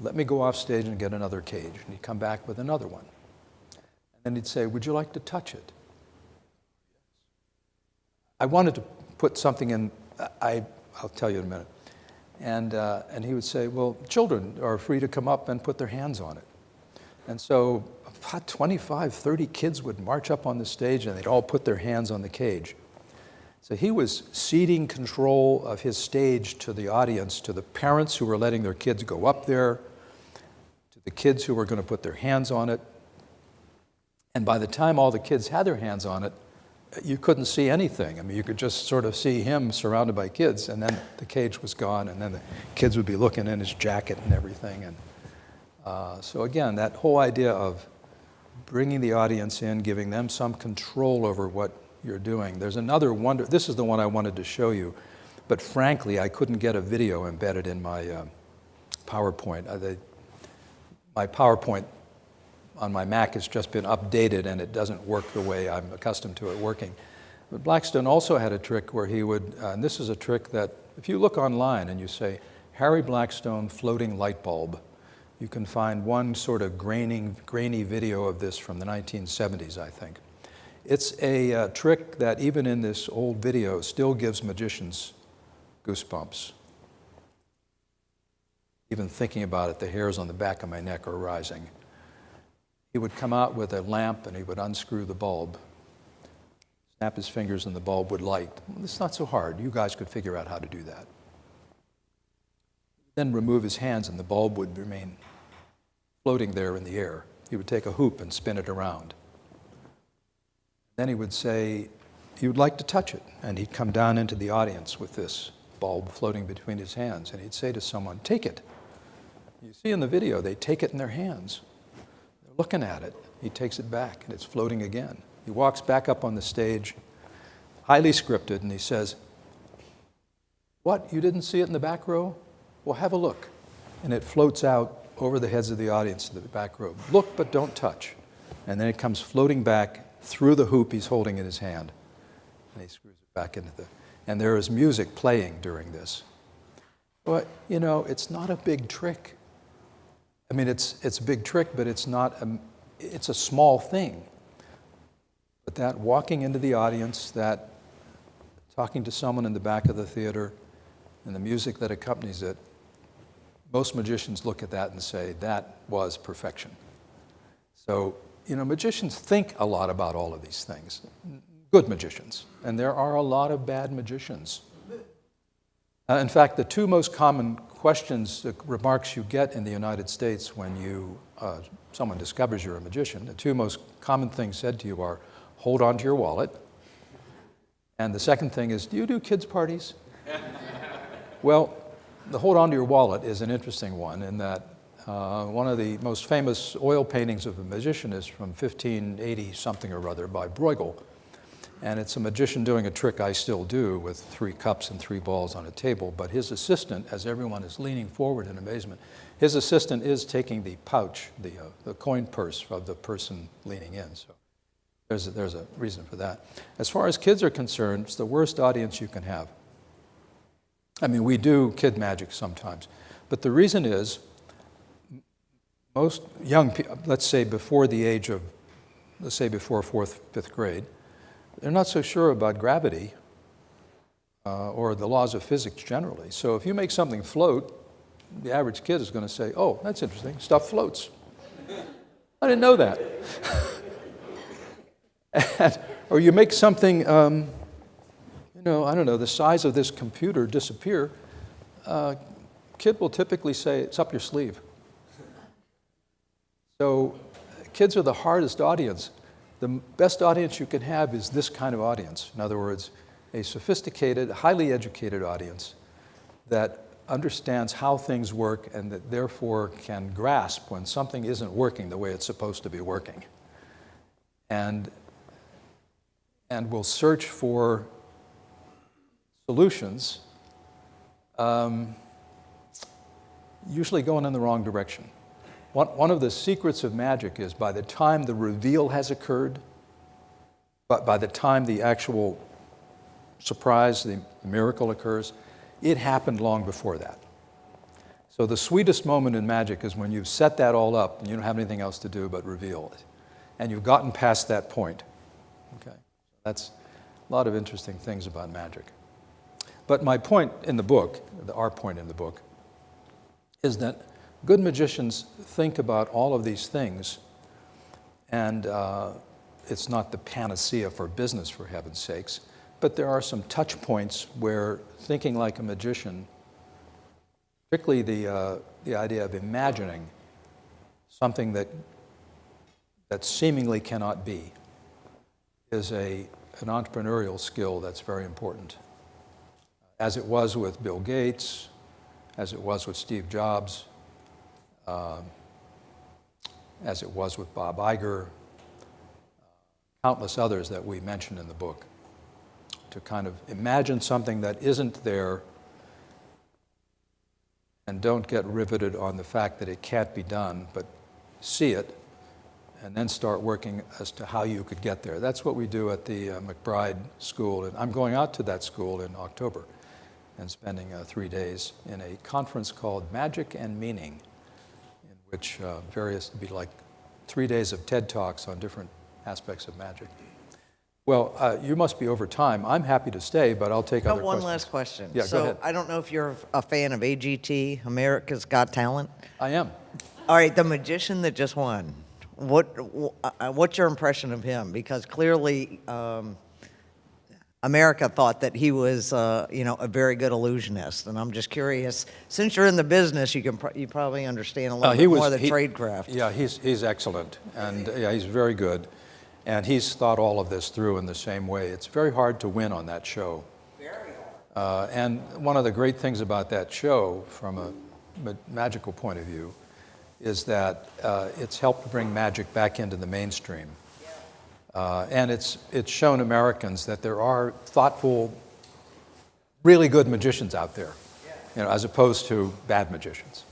Let me go off stage and get another cage. And he'd come back with another one. And then he'd say, would you like to touch it? I wanted to put something in, I'll tell you in a minute. And he would say, well, children are free to come up and put their hands on it. And so about 25, 30 kids would march up on the stage and they'd all put their hands on the cage. So he was ceding control of his stage to the audience, to the parents who were letting their kids go up there, to the kids who were going to put their hands on it. And by the time all the kids had their hands on it, you couldn't see anything. I mean, you could just sort of see him surrounded by kids, and then the cage was gone, and then the kids would be looking in his jacket and everything. And so again, that whole idea of bringing the audience in, giving them some control over what you're doing. There's another wonder, this is the one I wanted to show you, but frankly, I couldn't get a video embedded in my PowerPoint. My PowerPoint on my Mac has just been updated and it doesn't work the way I'm accustomed to it working. But Blackstone also had a trick where he would, and this is a trick that if you look online and you say, Harry Blackstone floating light bulb. You can find one sort of grainy video of this from the 1970s, I think. It's a trick that even in this old video still gives magicians goosebumps. Even thinking about it, the hairs on the back of my neck are rising. He would come out with a lamp and he would unscrew the bulb, snap his fingers and the bulb would light. Well, it's not so hard. You guys could figure out how to do that. Then remove his hands and the bulb would remain floating there in the air. He would take a hoop and spin it around. Then he would say, "You'd like to touch it?" And he'd come down into the audience with this bulb floating between his hands, and he'd say to someone, "Take it." You see in the video, they take it in their hands. They're looking at it. He takes it back, and it's floating again. He walks back up on the stage, highly scripted, and he says, "What, you didn't see it in the back row? Well, have a look." And it floats out over the heads of the audience to the back row. "Look, but don't touch." And then it comes floating back through the hoop he's holding in his hand. And he screws it back into the... And there is music playing during this. But, you know, it's not a big trick. I mean, it's a big trick, but it's a small thing. But that walking into the audience, that talking to someone in the back of the theater, and the music that accompanies it, most magicians look at that and say, that was perfection. So, you know, magicians think a lot about all of these things. Good magicians. And there are a lot of bad magicians. In fact, the two most common questions, the remarks you get in the United States when someone discovers you're a magician, the two most common things said to you are, "Hold on to your wallet." And the second thing is, "Do you do kids' parties?" Well, the "hold on to your wallet" is an interesting one in that one of the most famous oil paintings of a magician is from 1580-something or other by Bruegel. And it's a magician doing a trick I still do with 3 cups and 3 balls on a table. But his assistant, as everyone is leaning forward in amazement, his assistant is taking the pouch, the coin purse of the person leaning in. So there's a reason for that. As far as kids are concerned, it's the worst audience you can have. I mean, we do kid magic sometimes. But the reason is, most young people, let's say before 4th, 5th grade, they're not so sure about gravity or the laws of physics generally. So if you make something float, the average kid is going to say, "Oh, that's interesting, stuff floats." I didn't know that. Or you make something, you know, I don't know, the size of this computer disappear, kid will typically say, "It's up your sleeve." So kids are the hardest audience. The best audience you can have is this kind of audience. In other words, a sophisticated, highly educated audience that understands how things work and that therefore can grasp when something isn't working the way it's supposed to be working. And will search for solutions, usually going in the wrong direction. One of the secrets of magic is by the time the reveal has occurred, but by the time the actual surprise, the miracle occurs, it happened long before that. So the sweetest moment in magic is when you've set that all up and you don't have anything else to do but reveal it. And you've gotten past that point. Okay? That's a lot of interesting things about magic. But my point in the book, our point in the book, is that good magicians think about all of these things, and it's not the panacea for business, for heaven's sakes, but there are some touch points where thinking like a magician, particularly the idea of imagining something that seemingly cannot be, is an entrepreneurial skill that's very important. As it was with Bill Gates, as it was with Steve Jobs, as it was with Bob Iger, countless others that we mentioned in the book, to kind of imagine something that isn't there and don't get riveted on the fact that it can't be done, but see it and then start working as to how you could get there. That's what we do at the McBride School, and I'm going out to that school in October. and spending 3 days in a conference called Magic and Meaning, in which it'd be like 3 days of TED Talks on different aspects of magic. Well, you must be over time. I'm happy to stay, but I'll take other questions. One last question. Yeah, go ahead. I don't know if you're a fan of AGT, America's Got Talent. I am. All right, the magician that just won. What's your impression of him? Because clearly, America thought that he was, a very good illusionist, and I'm just curious. Since you're in the business, you probably understand a little bit more of the tradecraft. Yeah, he's excellent, and yeah, he's very good, and he's thought all of this through in the same way. It's very hard to win on that show. Very hard. And one of the great things about that show, from a magical point of view, is that it's helped bring magic back into the mainstream. And it's shown Americans that there are thoughtful, really good magicians out there, as opposed to bad magicians.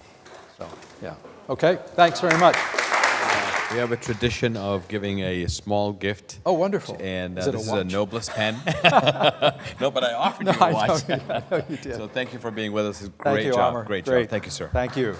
So, yeah. Okay, thanks very much. We have a tradition of giving a small gift. Oh, wonderful. And Is it this is a a watch? Noblest pen. No, but I offered you a watch. I know you did. So thank you for being with us. Thank Great you, job. Amr. Great job. Thank you, sir. Thank you.